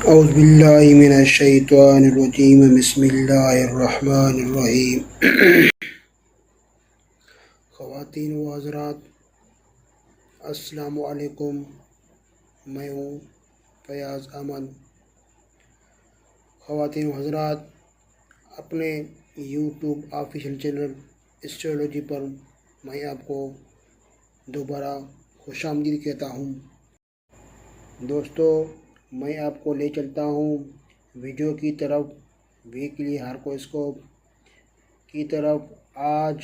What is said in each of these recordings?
اعوذ باللہ من الشیطان الرجیم بسم اللہ الرحمن الرحیم۔ خواتین و حضرات السلام علیکم، میں ہوں فیاض احمد۔ خواتین و حضرات، اپنے یوٹیوب آفیشیل چینل اسٹریولوجی پر میں آپ کو دوبارہ خوش آمدید کہتا ہوں۔ دوستو، میں آپ کو لے چلتا ہوں ویڈیو کی طرف، ویکلی ہاروسکوپ کی طرف۔ آج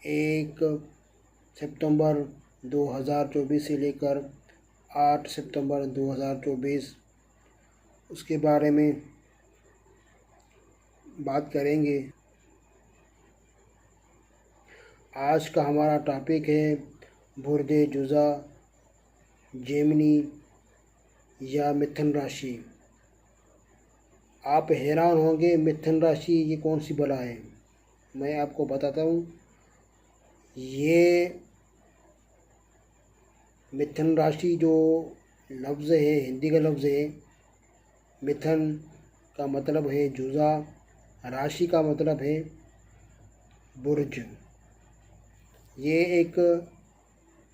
1 ستمبر 2024 سے لے کر 8 ستمبر 2024 اس کے بارے میں بات کریں گے۔ آج کا ہمارا ٹاپک ہے برج جوزا، جیمنی یا متھن راشی۔ آپ حیران ہوں گے متھن راشی یہ کون سی بلا ہے؟ میں آپ کو بتاتا ہوں۔ یہ متھن راشی جو لفظ ہے، ہندی کا لفظ ہے۔ متھن کا مطلب ہے جوزا، راشی کا مطلب ہے برج۔ یہ ایک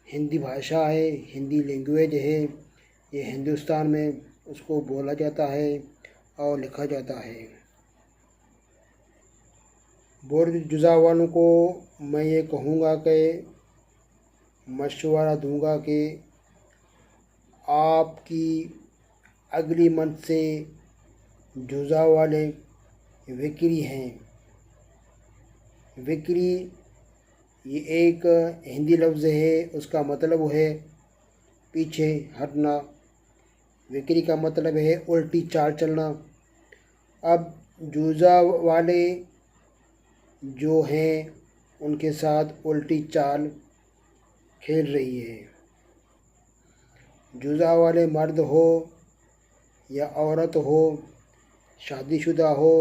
ہندی بھاشا ہے، ہندی لینگویج ہے۔ یہ ہندوستان میں اس کو بولا جاتا ہے اور لکھا جاتا ہے۔ برج جوزا والوں کو میں یہ کہوں گا کہ مشورہ دوں گا کہ آپ کی اگلی منتھ سے جوزا والے وکری ہیں۔ وکری یہ ایک ہندی لفظ ہے، اس کا مطلب ہے پیچھے ہٹنا۔ وکری کا مطلب ہے الٹی چال چلنا۔ اب جوزا والے جو ہیں ان کے ساتھ الٹی چال کھیل رہی ہے۔ جوزا والے مرد ہو یا عورت ہو، شادی شدہ ہو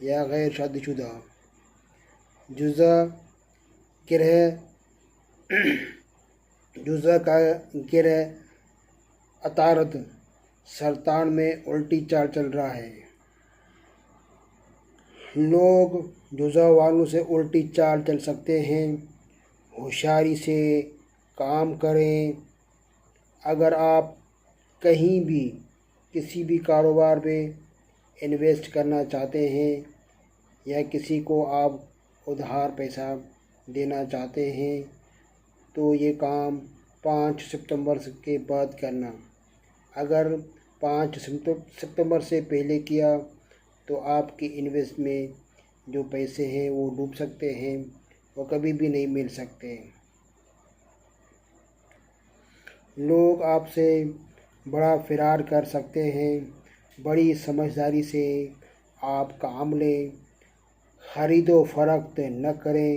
یا غیر شادی شدہ، جوزا کا گرہ عطارد سرطان میں الٹی چال چل رہا ہے۔ لوگ جوزا والوں سے الٹی چال چل سکتے ہیں، ہوشیاری سے کام کریں۔ اگر آپ کہیں بھی کسی بھی کاروبار میں انویسٹ کرنا چاہتے ہیں یا کسی کو آپ ادھار پیسہ دینا چاہتے ہیں تو یہ کام 5 ستمبر کے بعد کرنا۔ اگر 5 ستمبر سے پہلے کیا تو آپ کی انویسٹ میں جو پیسے ہیں وہ ڈوب سکتے ہیں، وہ کبھی بھی نہیں مل سکتے۔ لوگ آپ سے بڑا فرار کر سکتے ہیں۔ بڑی سمجھداری سے آپ کام لیں، خرید و فروخت نہ کریں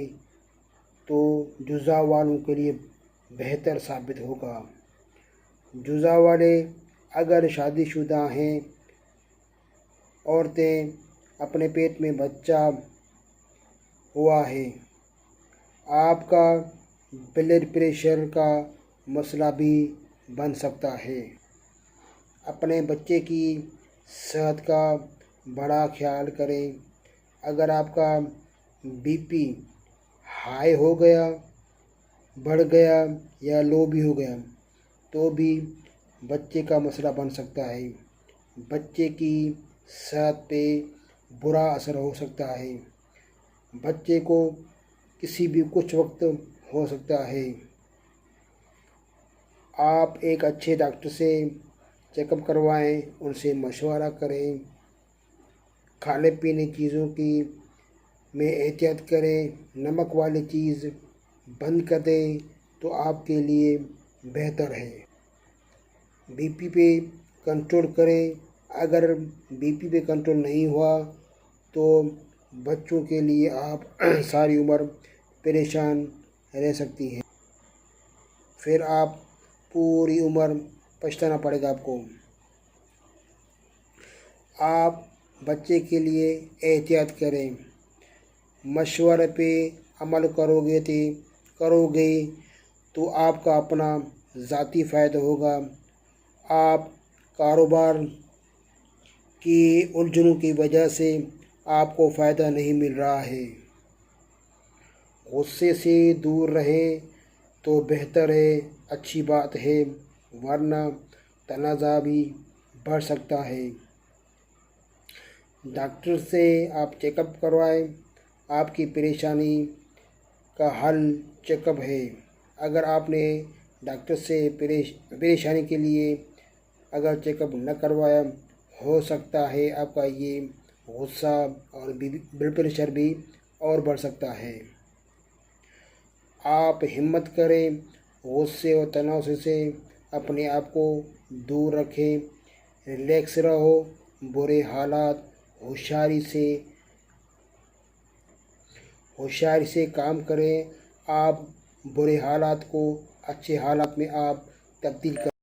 تو جوزا والوں کے لیے بہتر ثابت ہوگا۔ جوزا والے اگر شادی شدہ ہیں، عورتیں اپنے پیٹ میں بچہ ہوا ہے، آپ کا بلڈ پریشر کا مسئلہ بھی بن سکتا ہے۔ اپنے بچے کی صحت کا بڑا خیال کریں۔ اگر آپ کا بی پی ہائی ہو گیا، بڑھ گیا یا لو بھی ہو گیا تو بھی بچے کا مسئلہ بن سکتا ہے۔ بچے کی صحت پہ برا اثر ہو سکتا ہے۔ بچے کو کسی بھی کچھ وقت ہو سکتا ہے۔ آپ ایک اچھے ڈاکٹر سے چیک اپ کروائیں، ان سے مشورہ کریں۔ کھانے پینے چیزوں کی میں احتیاط کریں، نمک والی چیز بند کر دیں تو آپ کے لیے بہتر ہے۔ بی پی پہ کنٹرول کریں۔ اگر بی پی پہ کنٹرول نہیں ہوا تو بچوں کے لیے آپ ساری عمر پریشان رہ سکتی ہیں، پھر آپ پوری عمر پچھتانا پڑے گا آپ کو۔ آپ بچے کے لیے احتیاط کریں، مشورے پہ عمل کرو گے تو آپ کا اپنا ذاتی فائدہ ہوگا۔ آپ کاروبار کی الجھنوں کی وجہ سے آپ کو فائدہ نہیں مل رہا ہے۔ غصے سے دور رہیں تو بہتر ہے، اچھی بات ہے، ورنہ تنازع بھی بڑھ سکتا ہے۔ ڈاکٹر سے آپ چیک اپ کروائیں۔ آپ کی پریشانی کا حل چیک اپ ہے۔ اگر آپ نے ڈاکٹر سے پریشانی کے لیے اگر چیک اپ نہ کروایا، ہو سکتا ہے آپ کا یہ غصہ اور بلڈ پریشر بھی اور بڑھ سکتا ہے۔ آپ ہمت کریں، غصے اور تناؤ سے اپنے آپ کو دور رکھیں، ریلیکس رہو، برے حالات ہوشیاری سے کام کریں۔ آپ برے حالات کو اچھے حالات میں آپ تبدیل کریں۔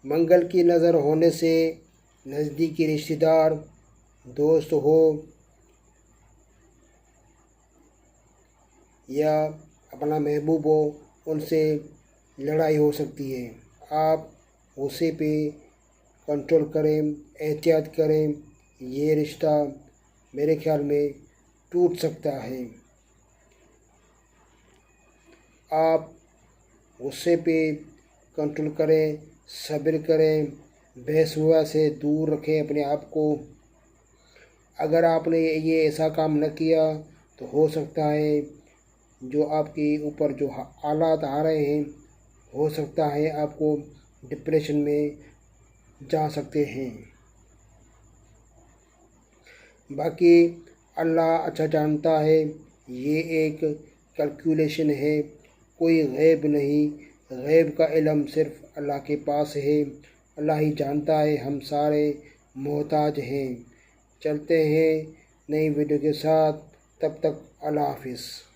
منگل کی نظر ہونے سے نزدیکی رشتہ دار، دوست ہو یا اپنا محبوب ہو، ان سے لڑائی ہو سکتی ہے۔ آپ غصے پہ کنٹرول کریں، احتیاط کریں، یہ رشتہ میرے خیال میں ٹوٹ سکتا ہے۔ آپ غصے پہ کنٹرول کریں، صبر کریں، بحث ہوا سے دور رکھیں اپنے آپ کو۔ اگر آپ نے یہ ایسا کام نہ کیا تو ہو سکتا ہے جو آپ کے اوپر جو حالات آ رہے ہیں، ہو سکتا ہے آپ کو ڈپریشن میں جا سکتے ہیں۔ باقی اللہ اچھا جانتا ہے، یہ ایک کیلکولیشن ہے، کوئی غیب نہیں، غیب کا علم صرف اللہ کے پاس ہے، اللہ ہی جانتا ہے، ہم سارے محتاج ہیں۔ چلتے ہیں نئی ویڈیو کے ساتھ، تب تک اللہ حافظ۔